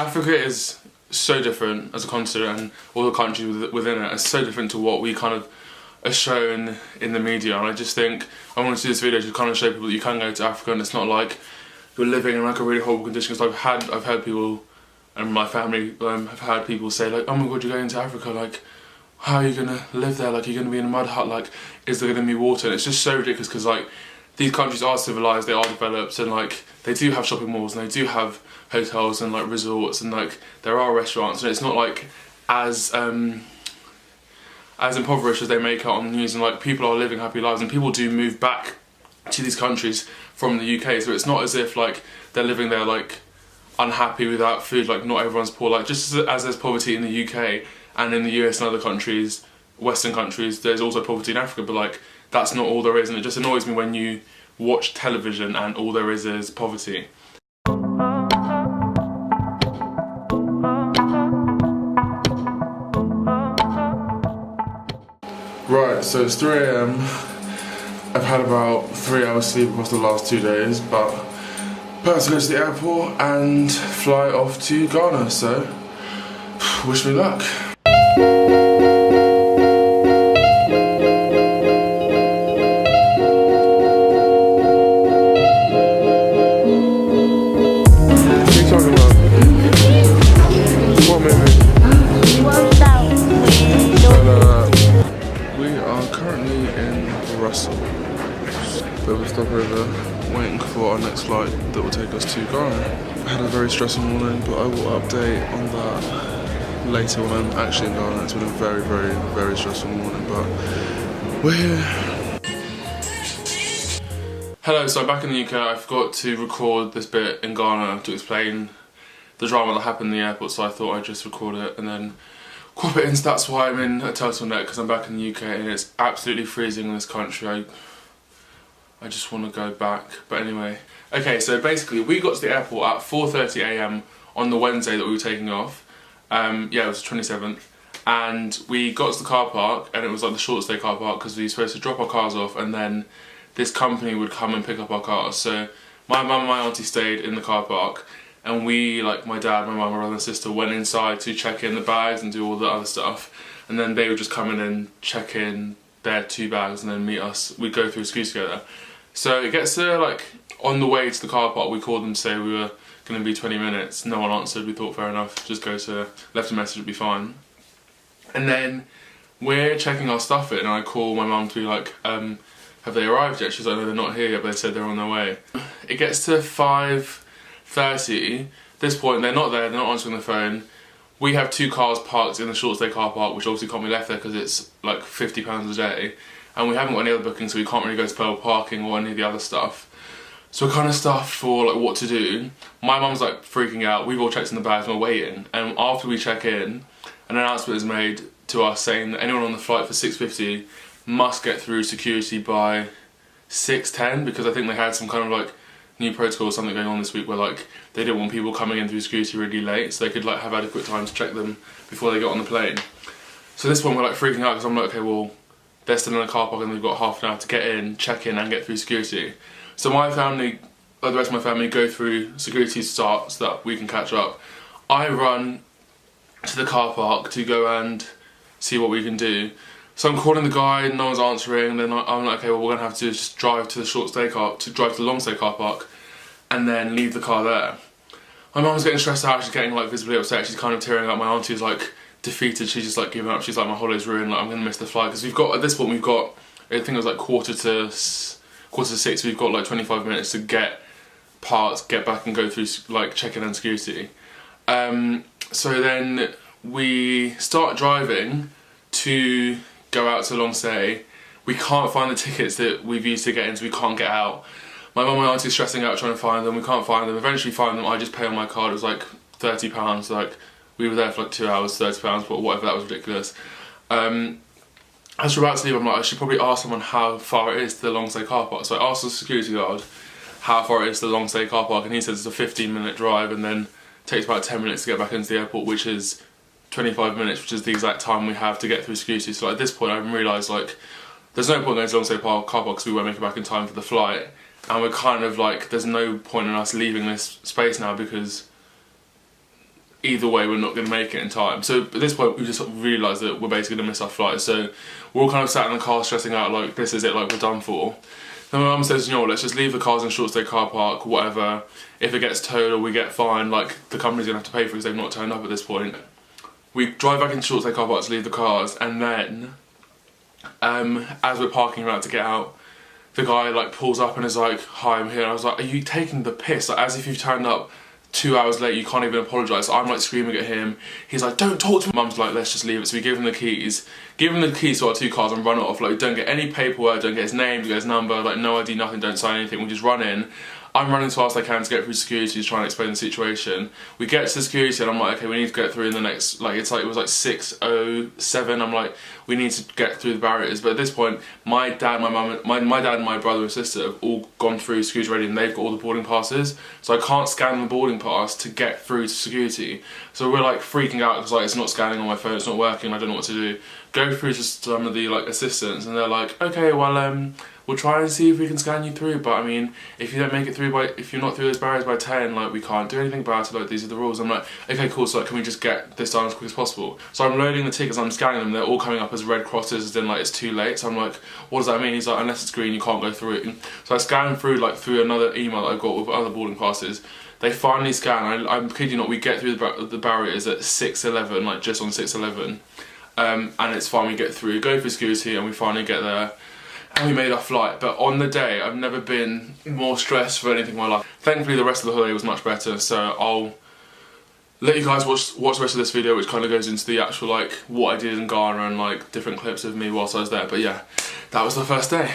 Africa is so different as a continent, and all the countries within it are so different to what we kind of are shown in the media. And I just think I want to do this video to kind of show people that you can go to Africa and it's not like you're living in like a really horrible condition. Because I've heard people, and my family have had people say like, oh my god, you're going to Africa, like how are you gonna live there, like you're gonna be in a mud hut, like is there gonna be water? And it's just so ridiculous because like these countries are civilized, they are developed, and like they do have shopping malls and they do have hotels and like resorts, and like there are restaurants, and it's not like as impoverished as they make out on the news, and like people are living happy lives, and people do move back to these countries from the UK, so it's not as if like they're living there like unhappy without food. Like not everyone's poor, like just as there's poverty in the UK and in the US and other countries, Western countries, there's also poverty in Africa, but like that's not all there is, and it just annoys me when you watch television and all there is poverty. Right, so it's 3 AM. I've had about 3 hours sleep across the last 2 days, but about to go to the airport and fly off to Ghana, so wish me luck. Stopover, waiting for our next flight that will take us to Ghana. I had a very stressful morning, but I will update on that later when I'm actually in Ghana. It's been a very, very, very stressful morning, but we're here. Hello, so I'm back in the UK. I forgot to record this bit in Ghana to explain the drama that happened in the airport, so I thought I'd just record it and then crop it in. So that's why I'm in a turtleneck, because I'm back in the UK and it's absolutely freezing in this country. I just want to go back, but anyway. Okay, so basically we got to the airport at 4:30 AM on the Wednesday that we were taking off. Yeah, it was the 27th. And we got to the car park, and it was like the short stay car park, because we were supposed to drop our cars off and then this company would come and pick up our cars. So my mum and my auntie stayed in the car park, and we, like my dad, my mum, my brother and sister, went inside to check in the bags and do all the other stuff. And then they would just come in and check in their 2 bags and then meet us. We'd go through a scooter together. So it gets to like, on the way to the car park, we called them to say we were going to be 20 minutes. No one answered. We thought fair enough, just go to, left a message, it'd be fine. And then we're checking our stuff in, and I call my mum to be like, have they arrived yet? She's like, no, they're not here yet, but they said they're on their way. It gets to 5:30. At this point, they're not there, they're not answering the phone. We have 2 cars parked in the short stay car park, which obviously can't be left there because it's like £50 a day. And we haven't got any other bookings, so we can't really go to Pearl Parking or any of the other stuff. So we're kind of stuffed for like what to do. My mum's like freaking out. We've all checked in the bags and we're waiting. And after we check in, an announcement is made to us saying that anyone on the flight for 6:50 must get through security by 6:10, because I think they had some kind of like new protocol or something going on this week where like they didn't want people coming in through security really late, so they could like have adequate time to check them before they got on the plane. So this one we're like freaking out because I'm like, okay, well, they're still in a car park and they've got half an hour to get in, check in and get through security. So my family, like the rest of my family, go through security to start so that we can catch up. I run to the car park to go and see what we can do. So I'm calling the guy, no one's answering, then I'm like, okay, well, we're gonna have to just drive to the short stay car, to drive to the long stay car park and then leave the car there. My mum's getting stressed out, she's getting like visibly upset, she's kind of tearing up. My auntie's like defeated, she's just like giving up, she's like, my holiday's ruined, like I'm gonna miss the flight, because we've got, at this point we've got, I think it was like quarter to 6, we've got like 25 minutes to get parts, get back and go through like check-in and security. So then we start driving to go out to long stay. We can't find the tickets that we've used to get in, so we can't get out. My mum and my auntie's stressing out trying to find them, we can't find them. Eventually find them, I just pay on my card, it was like £30, like we were there for like 2 hours, £30, but whatever, that was ridiculous. As we're about to leave, I'm like, I should probably ask someone how far it is to the long stay car park. So I asked the security guard how far it is to the long stay car park, and he says it's a 15-minute drive and then takes about 10 minutes to get back into the airport, which is 25 minutes, which is the exact time we have to get through security. So like, at this point I realised like there's no point going to long stay car park because we won't make it back in time for the flight, and we're kind of like, there's no point in us leaving this space now because either way we're not going to make it in time. So at this point we just sort of realised that we're basically going to miss our flight, so we're all kind of sat in the car stressing out like this is it, like we're done for. Then my mum says, you know what, let's just leave the cars in short stay car park, whatever. If it gets towed or we get fined, like the company's going to have to pay for it because they've not turned up at this point. We drive back into short stay car park to leave the cars, and then as we're parking around to get out, the guy like pulls up and is like, hi, I'm here. And I was like, are you taking the piss? Like, as if you've turned up 2 hours late, you can't even apologise. So I'm like screaming at him. He's like, don't talk to me. Mum's like, let's just leave it. So we give him the keys. Give him the keys to our 2 cars and run off. Like, we don't get any paperwork, don't get his name, don't get his number, like no ID, nothing, don't sign anything. We just run in. I'm running as fast as I can to get through security, to try and explain the situation. We get to the security and I'm like, okay, we need to get through in the next, like, it was like 6:07. I'm like, we need to get through the barriers. But at this point, my dad, my mum, my dad and my brother and sister have all gone through security already, and they've got all the boarding passes. So I can't scan the boarding pass to get through to security. So we're like freaking out because like it's not scanning on my phone, it's not working, I don't know what to do. Go through to some of the like assistants, and they're like, okay, well we'll try and see if we can scan you through, but I mean, if you don't make it through if you're not through those barriers by 10, like we can't do anything about it, like these are the rules. I'm like, okay, cool, so like, can we just get this done as quick as possible? So I'm loading the tickets, I'm scanning them, they're all coming up as red crosses, as in like it's too late. So I'm like, what does that mean? He's like, unless it's green, you can't go through it. So I scan through like through another email that I've got with other boarding passes. They finally scan, I'm kidding you not, we get through the barriers at 6:11, like just on 6:11. And it's fine, we get through, go through security, and we finally get there. And we made our flight, but on the day, I've never been more stressed for anything in my life. Thankfully, the rest of the holiday was much better, so I'll let you guys watch the rest of this video, which kind of goes into the actual, like, what I did in Ghana and, like, different clips of me whilst I was there. But yeah, that was the first day.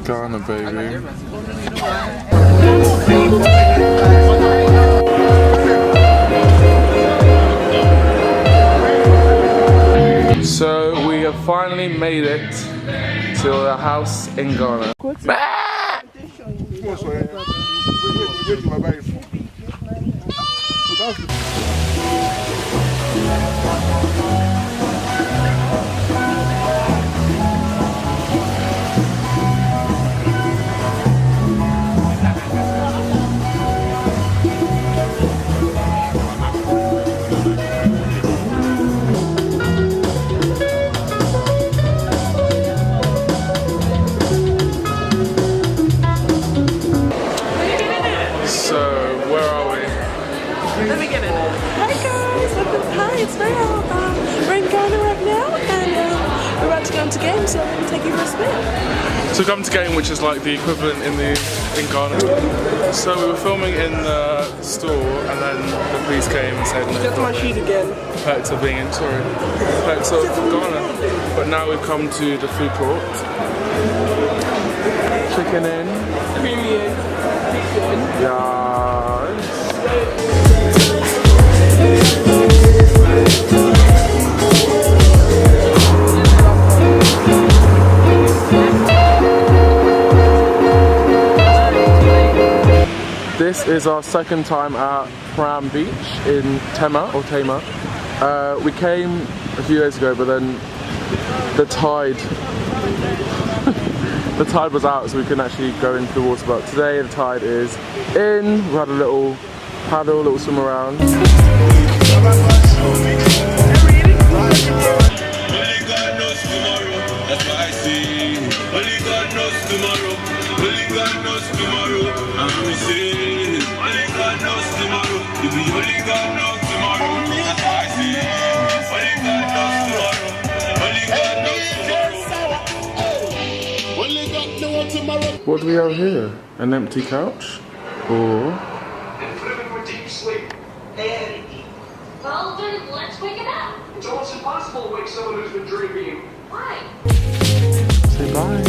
Ghana, baby. So we have finally made it to the house in Ghana. It's very hot. We're in Ghana right now, and we're about to go into game, so I'm going to take you for a spin. So come to game, which is like the equivalent in Ghana. So we were filming in the store, and then the police came and said, no, Just my sheet again. Perks of being in, sorry. Perks of Ghana. But now we've come to the food court. Chicken in. Premium. Yes. This is our second time at Pram Beach in Tema. We came a few days ago, but then the tide the tide was out, so we couldn't actually go into the water. But today the tide is in. We had a little paddle, a little swim around. What do we have here? An empty couch? Or... Well, then let's wake it up. It's almost impossible to wake someone who's been drinking. Why? Say bye.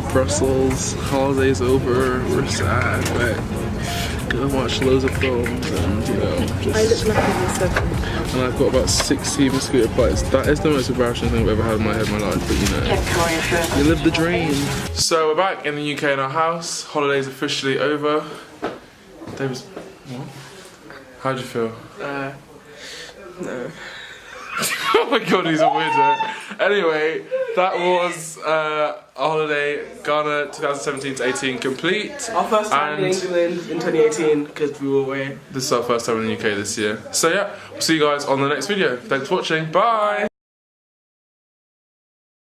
to Brussels. Holiday's over. We're sad, but gonna watch loads of films and, you know, just. I look like I'm 7. And I've got about 60 mosquito bites. That is the most embarrassing thing I've ever had in my head in my life, but you know, you live the dream. So we're back in the UK in our house. Holiday's officially over. David's. What? How'd you feel? No. Oh my god, he's a weirdo. Anyway, that was our holiday, Ghana 2017-18 complete. Our first time in England in 2018 because we were away. This is our first time in the UK this year. So yeah, we'll see you guys on the next video. Thanks for watching. Bye!